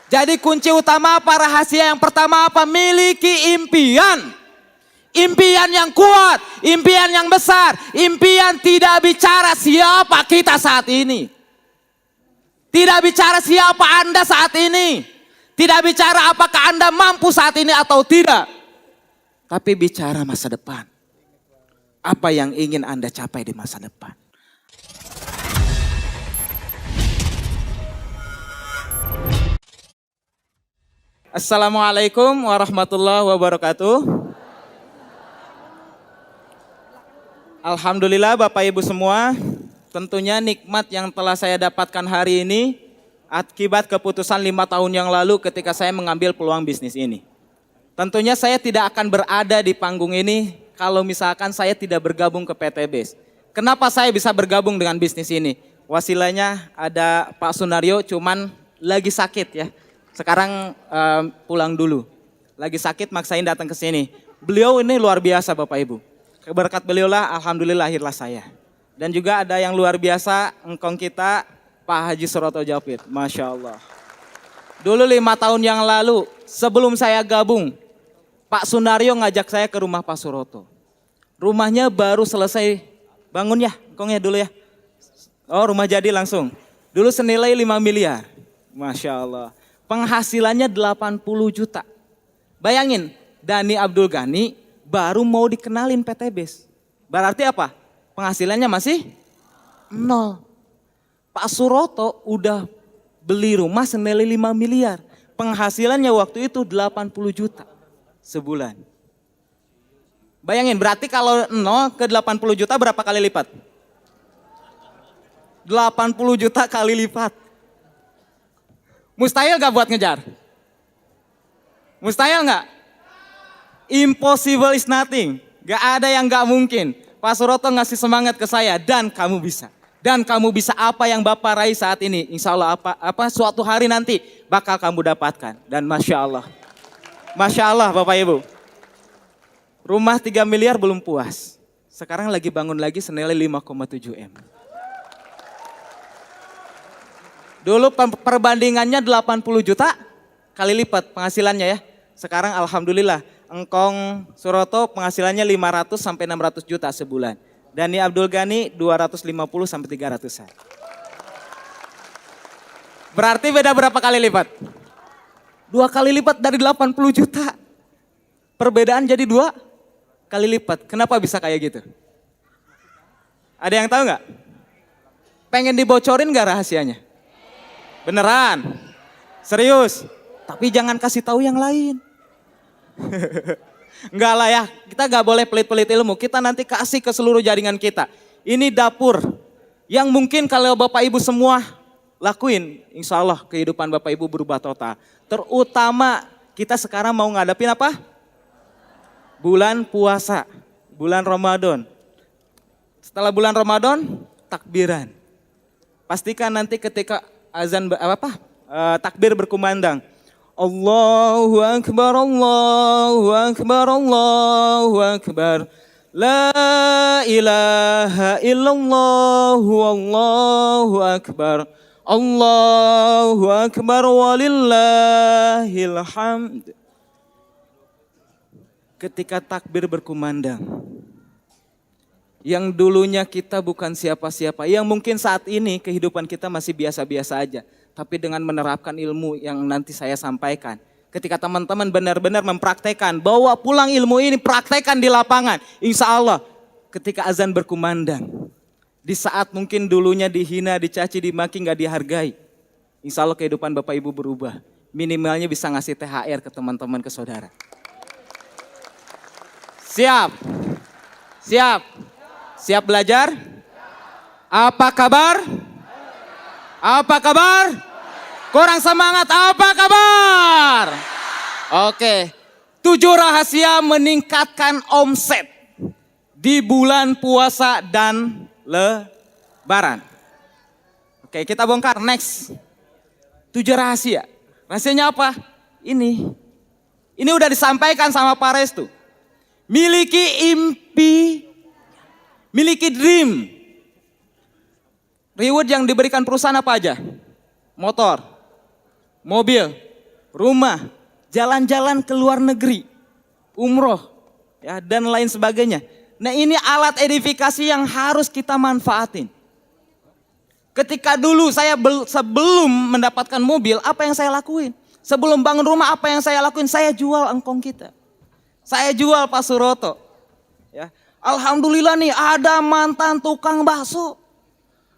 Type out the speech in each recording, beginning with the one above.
Jadi kunci utama apa, rahasia yang pertama apa? Miliki impian. Impian yang kuat, impian yang besar, impian tidak bicara siapa kita saat ini. Tidak bicara siapa Anda saat ini. Tidak bicara apakah Anda mampu saat ini atau tidak. Tapi bicara masa depan. Apa yang ingin Anda capai di masa depan. Assalamualaikum warahmatullahi wabarakatuh. Alhamdulillah Bapak Ibu semua, tentunya nikmat yang telah saya dapatkan hari ini akibat keputusan 5 tahun yang lalu ketika saya mengambil peluang bisnis ini. Tentunya saya tidak akan berada di panggung ini kalau misalkan saya tidak bergabung ke PT BES. Kenapa saya bisa bergabung dengan bisnis ini? Wasilanya ada Pak Sunario, cuman lagi sakit ya. Sekarang pulang dulu. Lagi sakit maksain datang ke sini. Beliau ini luar biasa Bapak Ibu. Berkat beliau lah alhamdulillah lahirlah saya. Dan juga ada yang luar biasa engkong kita Pak Haji Suroto Japit. Masya Allah. Dulu 5 tahun yang lalu sebelum saya gabung, Pak Sunario ngajak saya ke rumah Pak Suroto. Rumahnya baru selesai bangun ya, engkongnya dulu ya. Oh rumah jadi langsung. Dulu senilai 5 miliar. Masya Allah. Penghasilannya 80 juta. Bayangin, Dhani Abdul Ghani baru mau dikenalin PT BES. Berarti apa? Penghasilannya masih nol. Pak Suroto udah beli rumah senilai 5 miliar. Penghasilannya waktu itu 80 juta sebulan. Bayangin, berarti kalau 0 ke 80 juta berapa kali lipat? 80 juta kali lipat. Mustahil gak buat ngejar? Mustahil gak? Impossible is nothing. Gak ada yang gak mungkin. Pak Suroto ngasih semangat ke saya dan kamu bisa. Dan kamu bisa apa yang Bapak raih saat ini. Insya Allah apa suatu hari nanti bakal kamu dapatkan. Dan Masya Allah. Masya Allah Bapak Ibu. Rumah 3 miliar belum puas. Sekarang lagi bangun lagi senilai 5,7 M. Dulu perbandingannya 80 juta kali lipat penghasilannya ya. Sekarang alhamdulillah engkong Suroto penghasilannya 500 sampai 600 juta sebulan. Dhani Abdul Ghani 250 sampai 300-an. Berarti beda berapa kali lipat? 2 kali lipat dari 80 juta. Perbedaan jadi 2 kali lipat. Kenapa bisa kayak gitu? Ada yang tahu nggak? Pengen dibocorin nggak rahasianya? Beneran? Serius? Tapi jangan kasih tahu yang lain. Enggak lah ya, kita gak boleh pelit-pelit ilmu. Kita nanti kasih ke seluruh jaringan kita. Ini dapur yang mungkin kalau Bapak Ibu semua lakuin, insya Allah kehidupan Bapak Ibu berubah total. Terutama kita sekarang mau ngadapin apa? Bulan puasa, bulan Ramadan. Setelah bulan Ramadan, takbiran. Pastikan nanti ketika azan takbir berkumandang. Allahu Akbar, Allahu Akbar, Allahu Akbar. La ilaha illallah, Allahu Akbar. Allahu Akbar walillahil hamd. Ketika takbir berkumandang, yang dulunya kita bukan siapa-siapa, yang mungkin saat ini kehidupan kita masih biasa-biasa aja. Tapi dengan menerapkan ilmu yang nanti saya sampaikan. Ketika teman-teman benar-benar mempraktekkan, bawa pulang ilmu ini, praktekkan di lapangan. Insya Allah ketika azan berkumandang, di saat mungkin dulunya dihina, dicaci, dimaki, gak dihargai. Insya Allah kehidupan Bapak Ibu berubah. Minimalnya bisa ngasih THR ke teman-teman, ke saudara. Siap? Siap? Siap belajar? Apa kabar? Apa kabar? Kurang semangat, apa kabar? Oke, 7 rahasia meningkatkan omset di bulan puasa dan lebaran. Oke, kita bongkar, next. 7 rahasia. Rahasianya apa? Ini udah disampaikan sama Pak Restu. Miliki impi, miliki dream. Reward yang diberikan perusahaan apa aja? Motor, mobil, rumah, jalan-jalan ke luar negeri, umroh, ya, dan lain sebagainya. Nah ini alat edifikasi yang harus kita manfaatin. Ketika dulu saya sebelum mendapatkan mobil, apa yang saya lakuin? Sebelum bangun rumah, apa yang saya lakuin? Saya jual engkong kita. Saya jual Pak Suroto. Ya. Alhamdulillah nih ada mantan tukang bakso.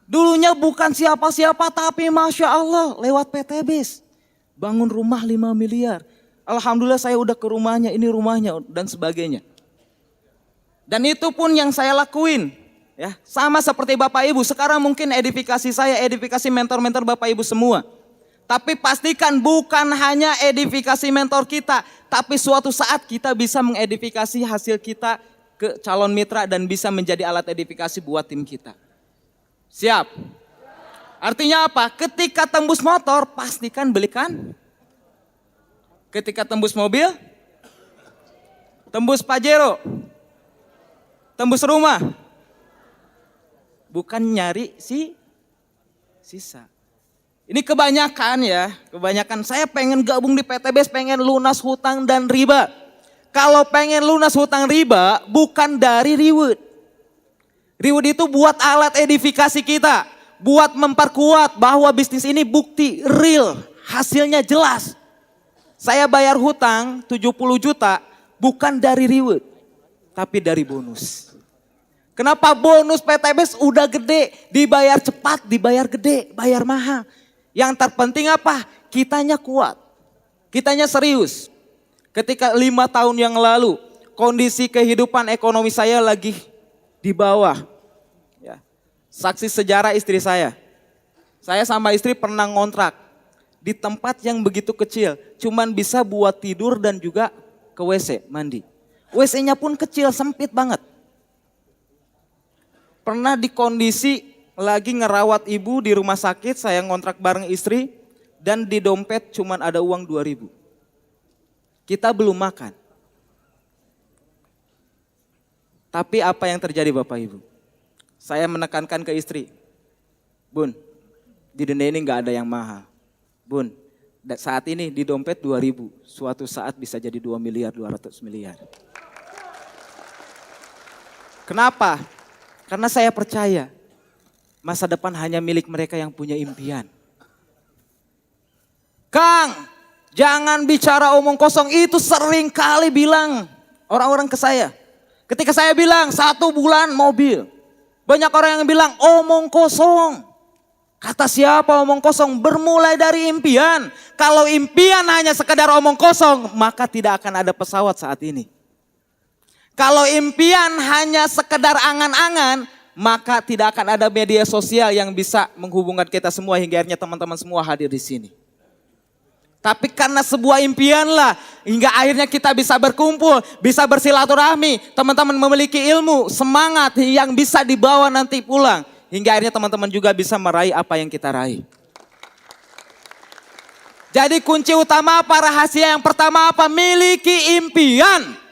Dulunya bukan siapa-siapa tapi Masya Allah lewat PTBis. Bangun rumah 5 miliar. Alhamdulillah saya udah ke rumahnya, ini rumahnya dan sebagainya. Dan itu pun yang saya lakuin. Ya, sama seperti Bapak Ibu, sekarang mungkin edifikasi saya, edifikasi mentor-mentor Bapak Ibu semua. Tapi pastikan bukan hanya edifikasi mentor kita, tapi suatu saat kita bisa mengedifikasi hasil kita ke calon mitra dan bisa menjadi alat edifikasi buat tim kita. Siap? Artinya apa? Ketika tembus motor, pastikan belikan. Ketika tembus mobil, tembus Pajero, tembus rumah. Bukan nyari sisa. Ini kebanyakan ya, kebanyakan saya pengen gabung di PTBS, pengen lunas hutang dan riba. Kalau pengen lunas hutang riba, bukan dari reward. Reward itu buat alat edifikasi kita, buat memperkuat bahwa bisnis ini bukti real, hasilnya jelas. Saya bayar hutang 70 juta, bukan dari reward, tapi dari bonus. Kenapa bonus PTBS udah gede, dibayar cepat, dibayar gede, bayar mahal. Yang terpenting apa? Kitanya kuat, kitanya serius. Ketika 5 tahun yang lalu, kondisi kehidupan ekonomi saya lagi di bawah. Ya. Saksi sejarah istri saya. Saya sama istri pernah ngontrak di tempat yang begitu kecil. Cuman bisa buat tidur dan juga ke WC, mandi. WC-nya pun kecil, sempit banget. Pernah di kondisi lagi ngerawat ibu di rumah sakit, saya ngontrak bareng istri. Dan di dompet cuman ada uang 2.000. Kita belum makan. Tapi apa yang terjadi Bapak Ibu? Saya menekankan ke istri. Bun, di dunia ini gak ada yang mahal. Bun, saat ini di dompet 2.000. Suatu saat bisa jadi 2 miliar, 200 miliar. Kenapa? Karena saya percaya masa depan hanya milik mereka yang punya impian. Kang, jangan bicara omong kosong, itu sering kali bilang orang-orang ke saya. Ketika saya bilang 1 bulan mobil, banyak orang yang bilang omong kosong. Kata siapa omong kosong? Bermulai dari impian. Kalau impian hanya sekedar omong kosong, maka tidak akan ada pesawat saat ini. Kalau impian hanya sekedar angan-angan, maka tidak akan ada media sosial yang bisa menghubungkan kita semua hingga akhirnya teman-teman semua hadir di sini. Tapi karena sebuah impian lah hingga akhirnya kita bisa berkumpul, bisa bersilaturahmi, teman-teman memiliki ilmu, semangat yang bisa dibawa nanti pulang. Hingga akhirnya teman-teman juga bisa meraih apa yang kita raih. Jadi kunci utama apa, rahasia yang pertama apa? Miliki impian.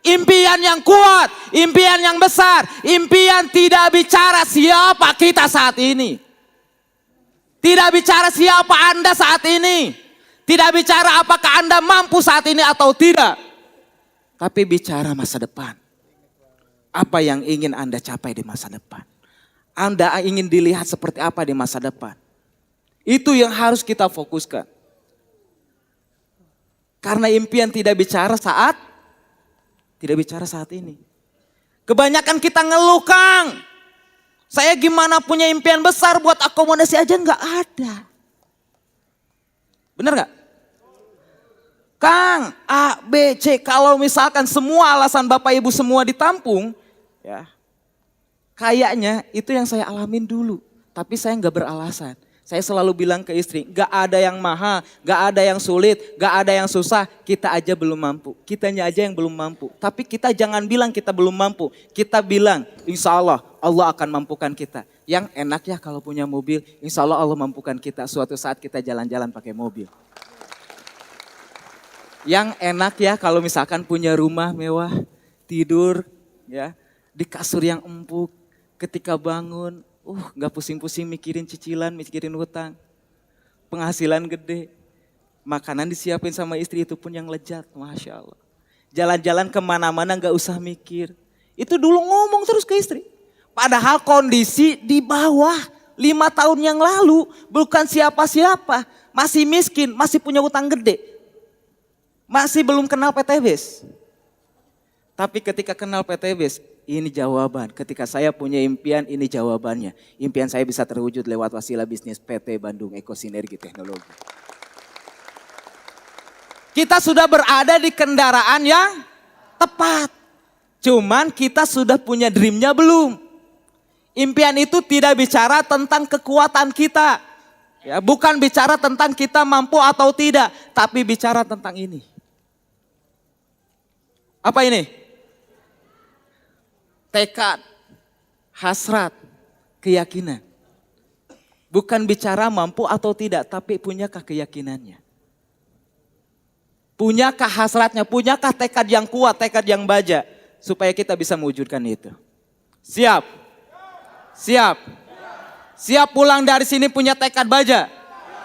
Impian yang kuat, impian yang besar, impian tidak bicara siapa kita saat ini. Tidak bicara siapa Anda saat ini. Tidak bicara apakah Anda mampu saat ini atau tidak. Tapi bicara masa depan. Apa yang ingin Anda capai di masa depan. Anda ingin dilihat seperti apa di masa depan. Itu yang harus kita fokuskan. Karena impian tidak bicara saat ini. Kebanyakan kita ngeluh, Kang. Saya gimana punya impian besar buat akomodasi aja nggak ada. Bener nggak? Kang, A, B, C, kalau misalkan semua alasan Bapak Ibu semua ditampung, ya, kayaknya itu yang saya alamin dulu. Tapi saya nggak beralasan. Saya selalu bilang ke istri, gak ada yang mahal, gak ada yang sulit, gak ada yang susah, kita aja belum mampu. Kitanya aja yang belum mampu. Tapi kita jangan bilang kita belum mampu. Kita bilang, insya Allah, Allah akan mampukan kita. Yang enak ya kalau punya mobil, insya Allah Allah mampukan kita. Suatu saat kita jalan-jalan pakai mobil. Yang enak ya kalau misalkan punya rumah mewah, tidur ya di kasur yang empuk, ketika bangun, gak pusing-pusing mikirin cicilan, mikirin hutang. Penghasilan gede. Makanan disiapin sama istri itu pun yang lezat, Masya Allah. Jalan-jalan kemana-mana gak usah mikir. Itu dulu ngomong terus ke istri. Padahal kondisi di bawah 5 tahun yang lalu bukan siapa-siapa. Masih miskin, masih punya utang gede. Masih belum kenal PTBS. Tapi ketika kenal PTBS, ini jawaban. Ketika saya punya impian, ini jawabannya. Impian saya bisa terwujud lewat wasilah bisnis PT Bandung Ekosinergi Teknologi. Kita sudah berada di kendaraan yang tepat. Cuman kita sudah punya dreamnya belum. Impian itu tidak bicara tentang kekuatan kita. Ya, bukan bicara tentang kita mampu atau tidak. Tapi bicara tentang ini. Apa ini? Tekad, hasrat, keyakinan. Bukan bicara mampu atau tidak, tapi punyakah keyakinannya. Punyakah hasratnya, punyakah tekad yang kuat, tekad yang baja. Supaya kita bisa mewujudkan itu. Siap? Siap? Siap pulang dari sini punya tekad baja?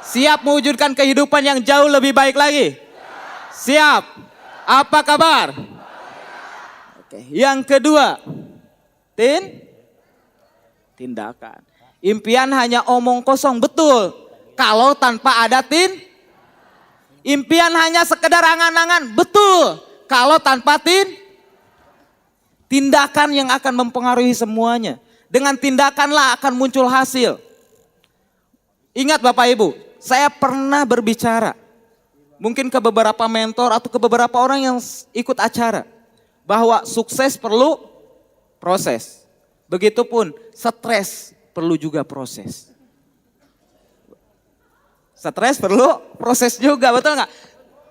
Siap mewujudkan kehidupan yang jauh lebih baik lagi? Siap? Apa kabar? Oke. Yang kedua, tindakan. Impian hanya omong kosong, betul. Kalau tanpa ada impian hanya sekedar angan-angan, betul. Kalau tanpa tindakan yang akan mempengaruhi semuanya. Dengan tindakanlah akan muncul hasil. Ingat Bapak Ibu, saya pernah berbicara. Mungkin ke beberapa mentor atau ke beberapa orang yang ikut acara. Bahwa sukses perlu proses. Begitupun stres perlu juga proses. Stres perlu proses juga, betul nggak?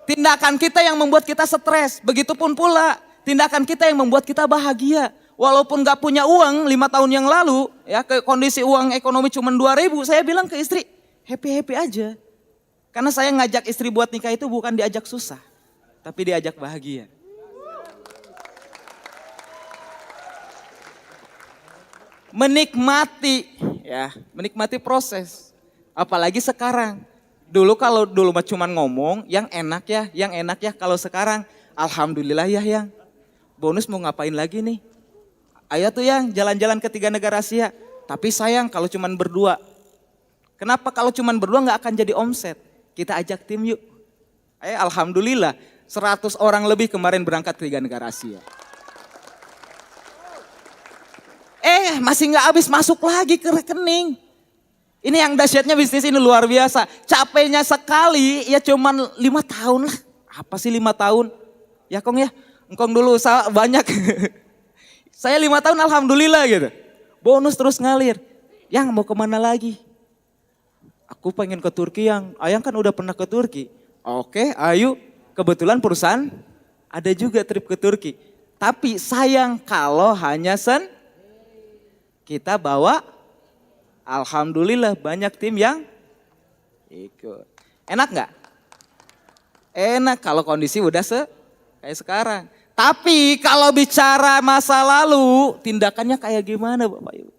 Tindakan kita yang membuat kita stres, begitupun pula tindakan kita yang membuat kita bahagia. Walaupun nggak punya uang 5 tahun yang lalu, ya kondisi uang ekonomi cuma 2.000, saya bilang ke istri, happy aja. Karena saya ngajak istri buat nikah itu bukan diajak susah, tapi diajak bahagia. Menikmati, ya, menikmati proses. Apalagi sekarang. Dulu kalau dulu mah cuman ngomong, yang enak ya. Kalau sekarang, alhamdulillah ya yang. Bonus mau ngapain lagi nih? Ayo tuh yang jalan-jalan ke 3 negara Asia. Tapi sayang kalau cuman berdua. Kenapa kalau cuman berdua nggak akan jadi omset? Kita ajak tim yuk. Alhamdulillah 100 orang lebih kemarin berangkat ke 3 negara Asia. Masih nggak habis masuk lagi ke rekening. Ini yang dahsyatnya bisnis ini luar biasa. Capeknya sekali ya cuman 5 tahun lah. Apa sih 5 tahun? Ya Kong ya, Engkong dulu usaha banyak. Saya 5 tahun alhamdulillah gitu. Bonus terus ngalir. Yang mau kemana lagi? Aku pengen ke Turki yang, Ayang kan udah pernah ke Turki. Oke, ayo. Kebetulan perusahaan ada juga trip ke Turki. Tapi sayang kalau hanya kita bawa, alhamdulillah banyak tim yang ikut. Enak nggak? Enak kalau kondisi udah kayak sekarang. Tapi kalau bicara masa lalu, tindakannya kayak gimana Bapak Ibu?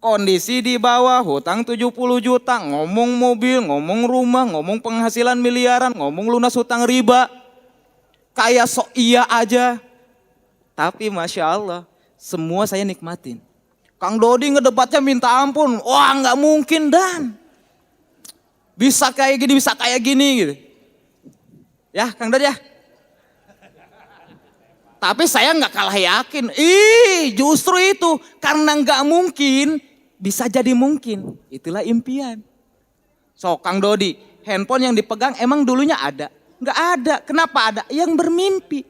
Kondisi di bawah, hutang 70 juta, ngomong mobil, ngomong rumah, ngomong penghasilan miliaran, ngomong lunas hutang riba. Kayak sok iya aja. Tapi Masya Allah, semua saya nikmatin. Kang Dodi ngedebatnya minta ampun. Wah nggak mungkin Dan. Bisa kayak gini gitu. Ya Kang Dodi ya. Tapi saya nggak kalah yakin. Justru itu. Karena nggak mungkin, bisa jadi mungkin. Itulah impian. So Kang Dodi, handphone yang dipegang emang dulunya ada? Nggak ada. Kenapa ada? Yang bermimpi.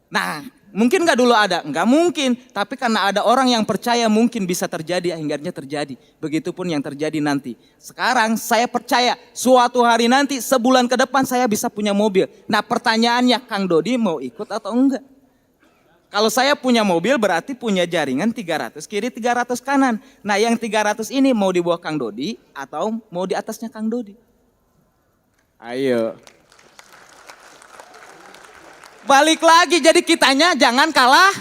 Nah, mungkin nggak dulu ada? Nggak mungkin. Tapi karena ada orang yang percaya mungkin bisa terjadi, akhirnya terjadi. Begitupun yang terjadi nanti. Sekarang saya percaya suatu hari nanti, sebulan ke depan saya bisa punya mobil. Nah pertanyaannya, Kang Dodi mau ikut atau enggak? Kalau saya punya mobil berarti punya jaringan 300 kiri 300 kanan. Nah yang 300 ini mau di bawah Kang Dodi atau mau di atasnya Kang Dodi? Ayo. Balik lagi, jadi kitanya jangan kalah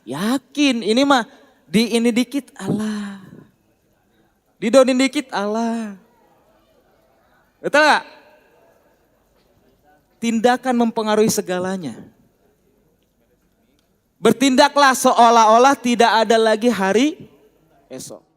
yakin. Ini mah ini dikit Allah, didonin dikit Allah. Betul gak? tindakan mempengaruhi segalanya. Bertindaklah seolah-olah tidak ada lagi hari esok.